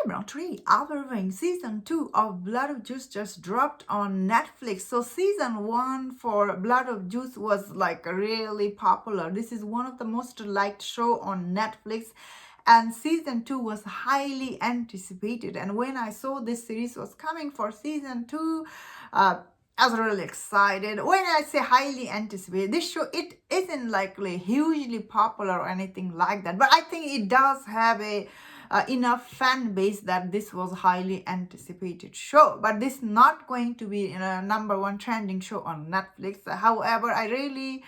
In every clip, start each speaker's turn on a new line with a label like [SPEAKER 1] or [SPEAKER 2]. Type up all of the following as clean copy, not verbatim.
[SPEAKER 1] Round 3, Our Wing, Season 2 of Blood of Zeus just dropped on Netflix. So Season 1 for Blood of Zeus was like really popular. This is one of the most liked show on Netflix. And Season 2 was highly anticipated. And when I saw this series was coming for Season 2, I was really excited. When I say highly anticipated, this show, it isn't likely hugely popular or anything like that. But I think it does have a enough fan base that this was highly anticipated show. But this is not going to be a #1 trending show on Netflix. However, I really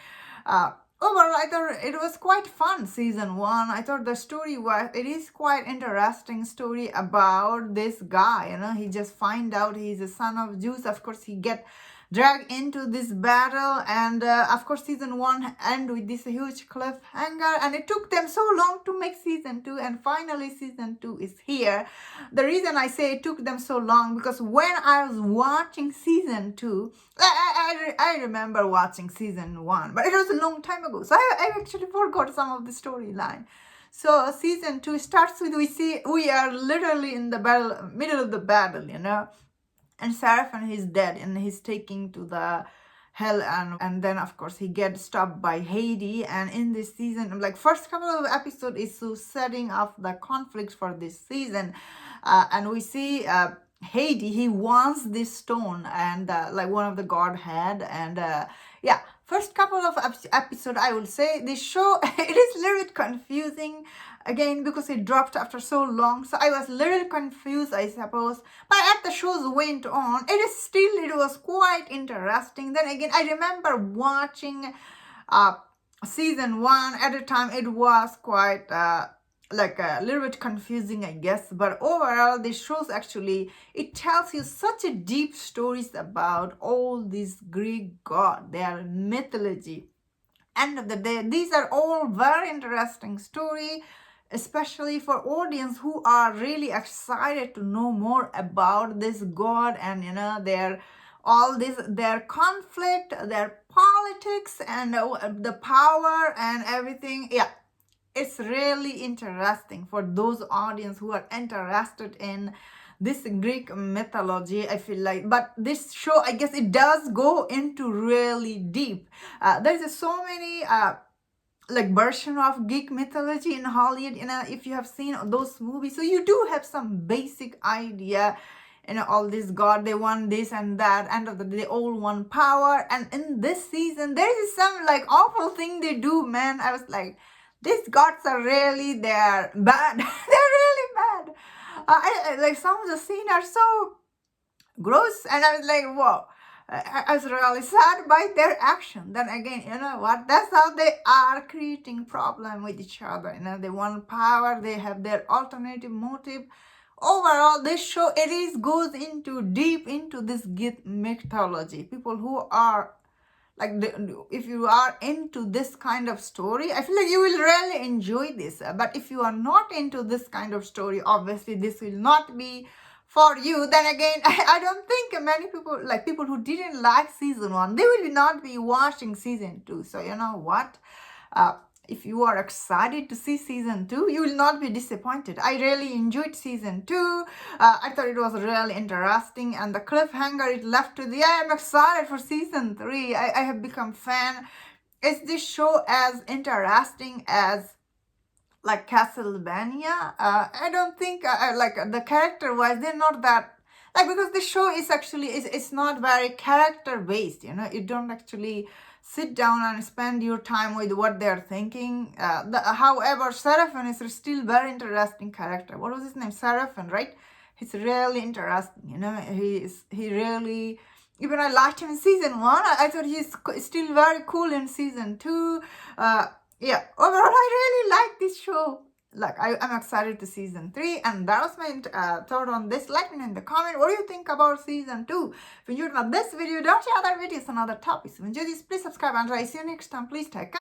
[SPEAKER 1] overall, I thought it was quite fun. Season 1, I thought the story it is quite interesting story about this guy. He just find out he's a son of Zeus. Of course, he get dragged into this battle, and of course Season 1 end with this huge cliffhanger, and it took them so long to make Season 2, and finally Season 2 is here. The reason I say it took them so long, because when I was watching Season 2, I remember watching Season 1, but it was a long time ago, so I actually forgot some of the storyline. So Season 2 starts with, we are literally in the middle of the battle, and Seraphim is dead, and he's taken to the hell, and then of course he gets stopped by Hades. And in this season, like first couple of episodes is so setting up the conflict for this season, and we see Hades, he wants this stone, and like one of the godhead, and yeah, first couple of episodes, I will say this show it is a little bit confusing again because it dropped after so long, so I was a little confused, I suppose. But as the shows went on, it was quite interesting. Then again, I remember watching Season 1 at a time. It was quite like a little bit confusing, I guess, but overall this shows actually, it tells you such a deep stories about all these Greek gods, their mythology. End of the day, these are all very interesting story, especially for audience who are really excited to know more about this god, and their conflict, their politics, and the power and everything. Yeah, it's really interesting for those audience who are interested in this Greek mythology, I feel like. But this show, I guess it does go into really deep. There's so many like version of Greek mythology in Hollywood, if you have seen those movies, so you do have some basic idea. All this god, they want this and that, end of the day, they all want power. And in this season, there is some like awful thing they do, man. I was like, these gods are really, they're bad. They're really bad. I like some of the scenes are so gross, and I was like, whoa. I was really sad by their action. Then again, you know what? That's how they are creating problem with each other. They want power. They have their alternative motive. Overall, this show goes into deep into this Greek mythology. People who are like, if you are into this kind of story, I feel like you will really enjoy this. But if you are not into this kind of story, obviously this will not be for you. Then again, I don't think many people, like people who didn't like Season 1, they will not be watching Season 2. So you know what? If you are excited to see Season 2, you will not be disappointed. I really enjoyed Season 2. I thought it was really interesting, and the cliffhanger it left to the I'm excited for Season 3. I have become fan. Is this show as interesting as like Castlevania? I don't think like the character wise, they're not that like, because the show is actually it's not very character based. You don't actually sit down and spend your time with what they're thinking. However, Seraphim is still very interesting character. What was his name? Seraphim, right? He's really interesting. He really, even I liked him in Season 1. I thought he's still very cool in Season 2. Yeah, overall, I really like this show. Like, I'm excited to Season 3, and that was my thought on this. Let me know in the comment, what do you think about Season 2? If you enjoyed this video, don't share other videos on other topics. If you enjoyed this, please subscribe, and I'll see you next time. Please take care.